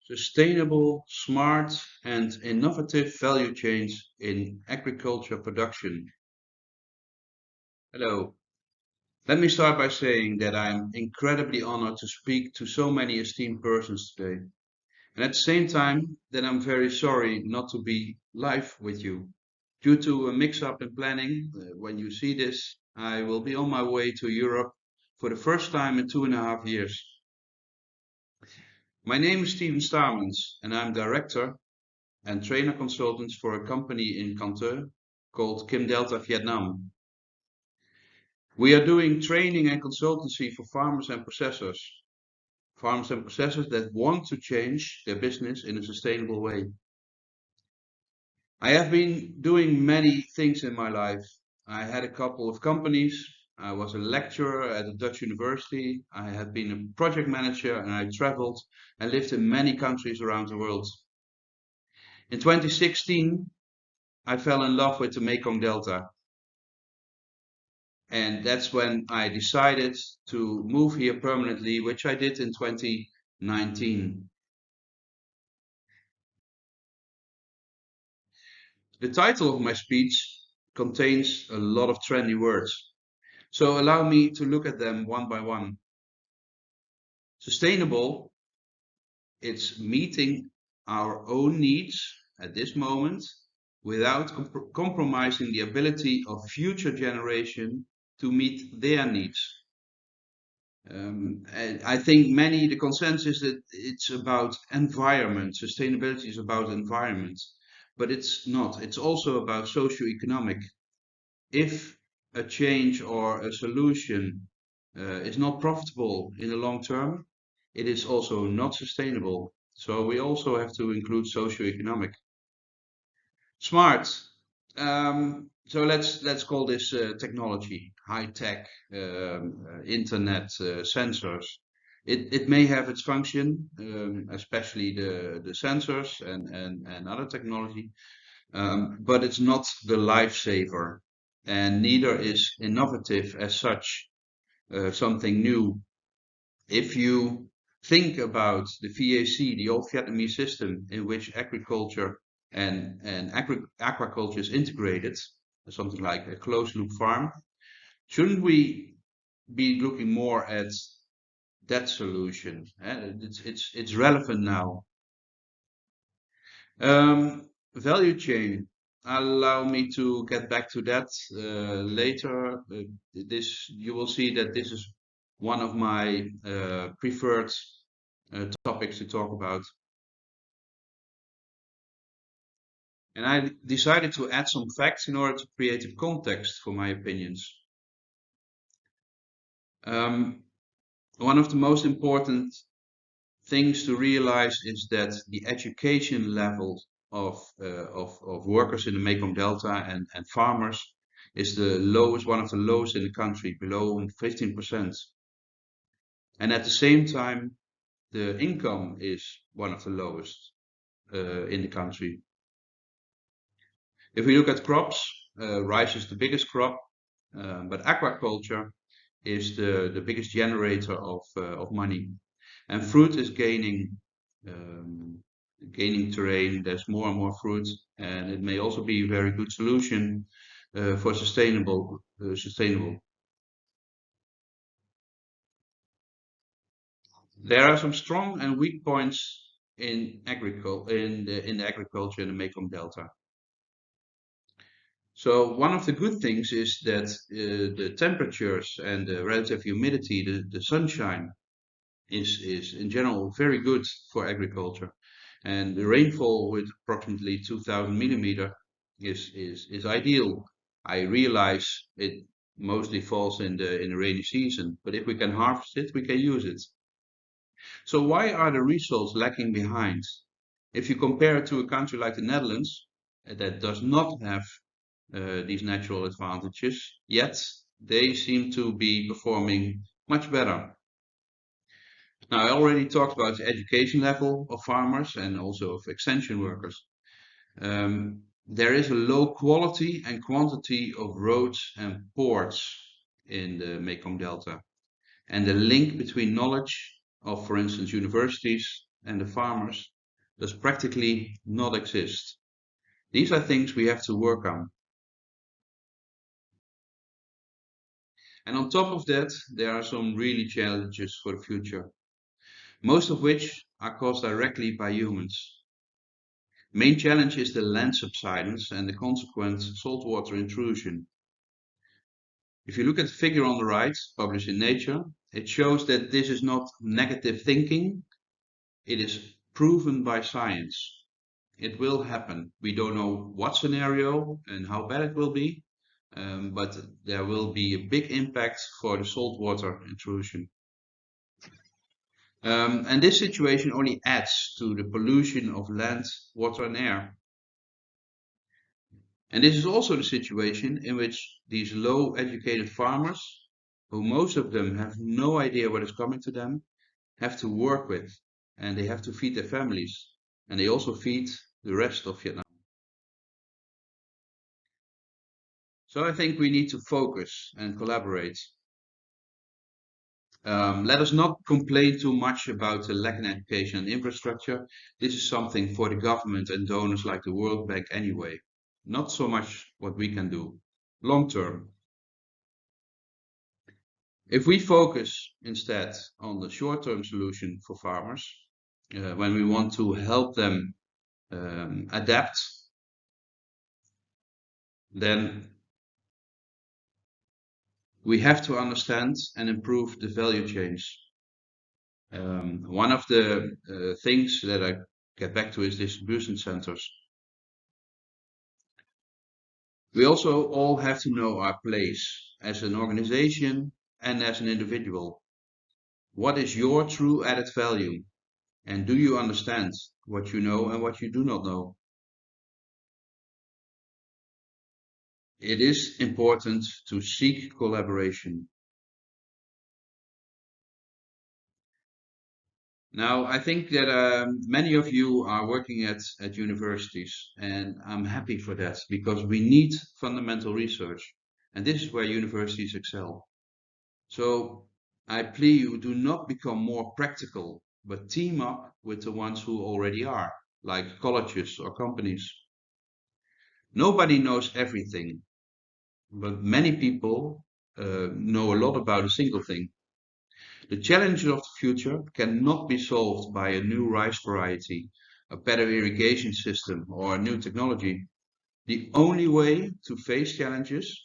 Sustainable, smart, and innovative value chains in agriculture production. Hello. Let me start by saying that I am incredibly honored to speak to so many esteemed persons today. And at the same time, that I'm very sorry not to be live with you. Due to a mix-up in planning, when you see this, I will be on my way to Europe for the first time in 2.5 years. My name is Steven Starmans, and I'm director and trainer consultants for a company in Canton called Kim Delta Vietnam. We are doing training and consultancy for farmers and processors that want to change their business in a sustainable way. I have been doing many things in my life. I had a couple of companies. I was a lecturer at a Dutch university. I have been a project manager and I traveled and lived in many countries around the world. In 2016, I fell in love with the Mekong Delta. And that's when I decided to move here permanently, which I did in 2019. The title of my speech contains a lot of trendy words, so allow me to look at them one by one. Sustainable, it's meeting our own needs at this moment without compromising the ability of future generation to meet their needs. And I think the consensus that it's about environment. Sustainability is about environment, but it's not. It's also about socio-economic. If a change or a solution is not profitable in the long term, it is also not sustainable. So we also have to include socio-economic. Smart. So let's call this technology, high tech, internet, sensors. It may have its function, especially the sensors and other technology, but it's not the lifesaver, and neither is innovative as such, something new. If you think about the VAC, the old Vietnamese system in which agriculture and aquaculture is integrated, something like a closed loop farm, shouldn't we be looking more at that solution? It's relevant now. Value chain. Allow me to get back to that later. This you will see that this is one of my preferred topics to talk about. And I decided to add some facts in order to create a context for my opinions. One of the most important things to realize is that the education level of workers in the Mekong Delta and farmers is the lowest, one of the lowest in the country, below 15%. And at the same time, the income is one of the lowest in the country. If we look at crops, rice is the biggest crop, but aquaculture is the biggest generator of money. And fruit is gaining terrain. There's more and more fruit, and it may also be a very good solution for sustainable. There are some strong and weak points in the agriculture in the Mekong Delta. So one of the good things is that the temperatures and the relative humidity, the sunshine, is in general very good for agriculture. And the rainfall with approximately 2000 millimeter is ideal. I realize it mostly falls in the rainy season, but if we can harvest it, we can use it. So why are the results lagging behind? If you compare it to a country like the Netherlands, that does not have these natural advantages, yet they seem to be performing much better. Now, I already talked about the education level of farmers and also of extension workers. There is a low quality and quantity of roads and ports in the Mekong Delta. And the link between knowledge of, for instance, universities and the farmers does practically not exist. These are things we have to work on. And on top of that, there are some really challenges for the future, most of which are caused directly by humans. Main challenge is the land subsidence and the consequent saltwater intrusion. If you look at the figure on the right, published in Nature, it shows that this is not negative thinking, it is proven by science. It will happen. We don't know what scenario and how bad it will be, but there will be a big impact for the saltwater intrusion. And this situation only adds to the pollution of land, water, and air. And this is also the situation in which these low educated farmers, who most of them have no idea what is coming to them, have to work with. And they have to feed their families. And they also feed the rest of Vietnam. So I think we need to focus and collaborate. Let us not complain too much about the lack in education and infrastructure. This is something for the government and donors like the World Bank anyway. Not so much what we can do. Long term. If we focus instead on the short-term solution for farmers, when we want to help them adapt, then we have to understand and improve the value chains. One of the things that I get back to is distribution centers. We also all have to know our place as an organization and as an individual. What is your true added value? And do you understand what you know and what you do not know? It is important to seek collaboration. Now, I think that many of you are working at universities, and I'm happy for that because we need fundamental research, and this is where universities excel. So I plead you, do not become more practical, but team up with the ones who already are, like colleges or companies. Nobody knows everything, but many people know a lot about a single thing. The challenges of the future cannot be solved by a new rice variety, a better irrigation system, or a new technology. The only way to face challenges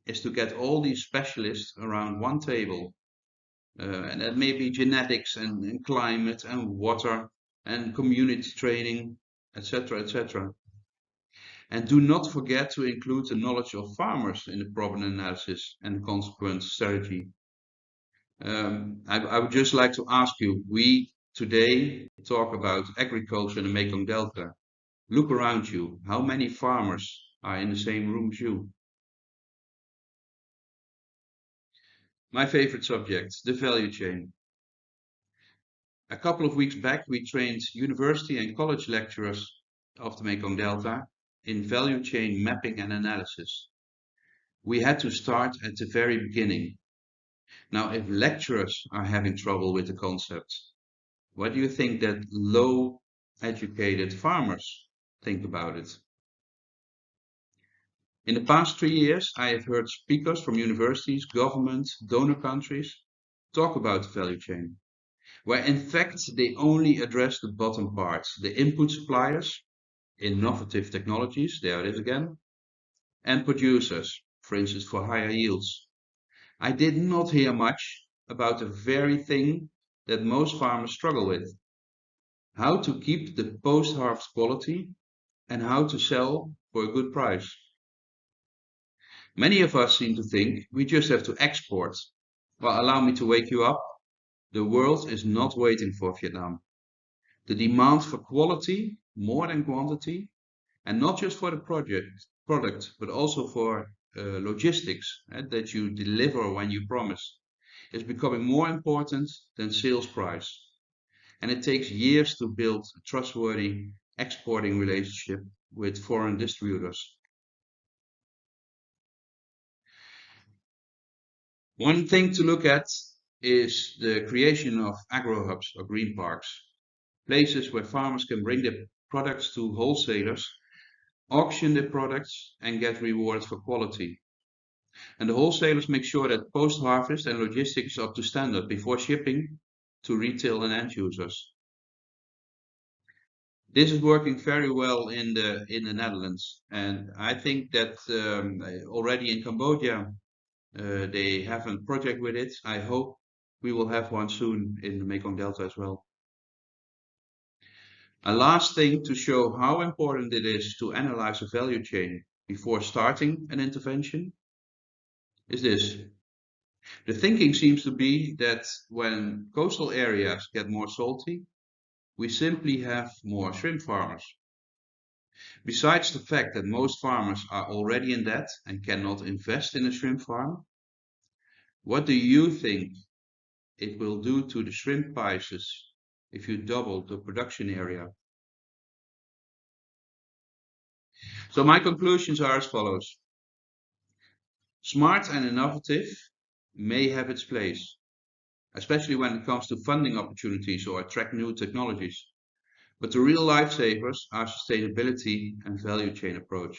is to get all these specialists around one table. And that may be genetics and climate and water and community training, etc., etc. And do not forget to include the knowledge of farmers in the problem analysis and consequent strategy. I would just like to ask you, we today talk about agriculture in the Mekong Delta. Look around you. How many farmers are in the same room as you? My favorite subject, the value chain. A couple of weeks back, we trained university and college lecturers of the Mekong Delta in value chain mapping and analysis. We had to start at the very beginning. Now, if lecturers are having trouble with the concept, what do you think that low educated farmers think about it? In the past 3 years, I have heard speakers from universities, governments, donor countries talk about the value chain, where in fact they only address the bottom parts, the input suppliers, innovative technologies, there it is again, and producers, for instance, for higher yields. I did not hear much about the very thing that most farmers struggle with: how to keep the post-harvest quality and how to sell for a good price. Many of us seem to think we just have to export. Well, allow me to wake you up. The world is not waiting for Vietnam. The demand for quality more than quantity, and not just for the product, but also for logistics, that you deliver when you promise, is becoming more important than sales price. And it takes years to build a trustworthy exporting relationship with foreign distributors. One thing to look at is the creation of agro hubs or green parks. places where farmers can bring their products to wholesalers, auction their products, and get rewarded for quality. And the wholesalers make sure that post-harvest and logistics is up to standard before shipping to retail and end users. This is working very well in the Netherlands, and I think that already in Cambodia they have a project with it. I hope we will have one soon in the Mekong Delta as well. A last thing to show how important it is to analyze a value chain before starting an intervention is this. The thinking seems to be that when coastal areas get more salty, we simply have more shrimp farmers. Besides the fact that most farmers are already in debt and cannot invest in a shrimp farm, what do you think it will do to the shrimp prices if you double the production area? So my conclusions are as follows. Smart and innovative may have its place, especially when it comes to funding opportunities or attract new technologies. But the real lifesavers are sustainability and value chain approach.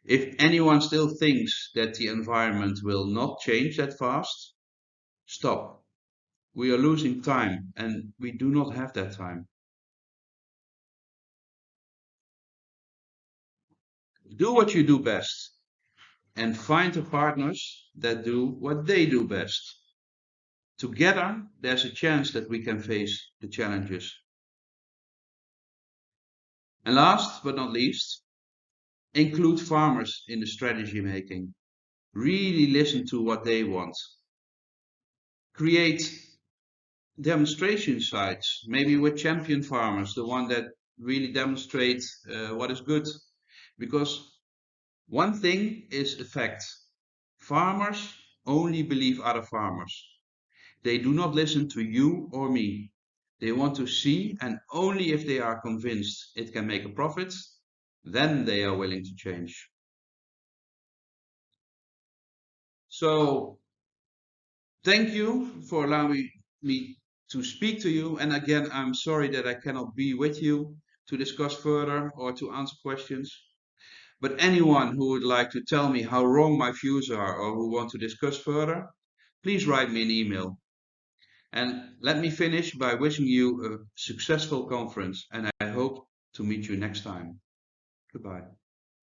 If anyone still thinks that the environment will not change that fast, stop. We are losing time and we do not have that time. Do what you do best and find the partners that do what they do best. Together, there's a chance that we can face the challenges. And last but not least, include farmers in the strategy making. Really listen to what they want. Create demonstration sites, maybe with champion farmers, the one that really demonstrate what is good. Because one thing is a fact. Farmers only believe other farmers. They do not listen to you or me. They want to see, and only if they are convinced it can make a profit, then they are willing to change. So thank you for allowing me to speak to you. And again, I'm sorry that I cannot be with you to discuss further or to answer questions. But anyone who would like to tell me how wrong my views are or who want to discuss further, please write me an email. And let me finish by wishing you a successful conference, and I hope to meet you next time. Goodbye.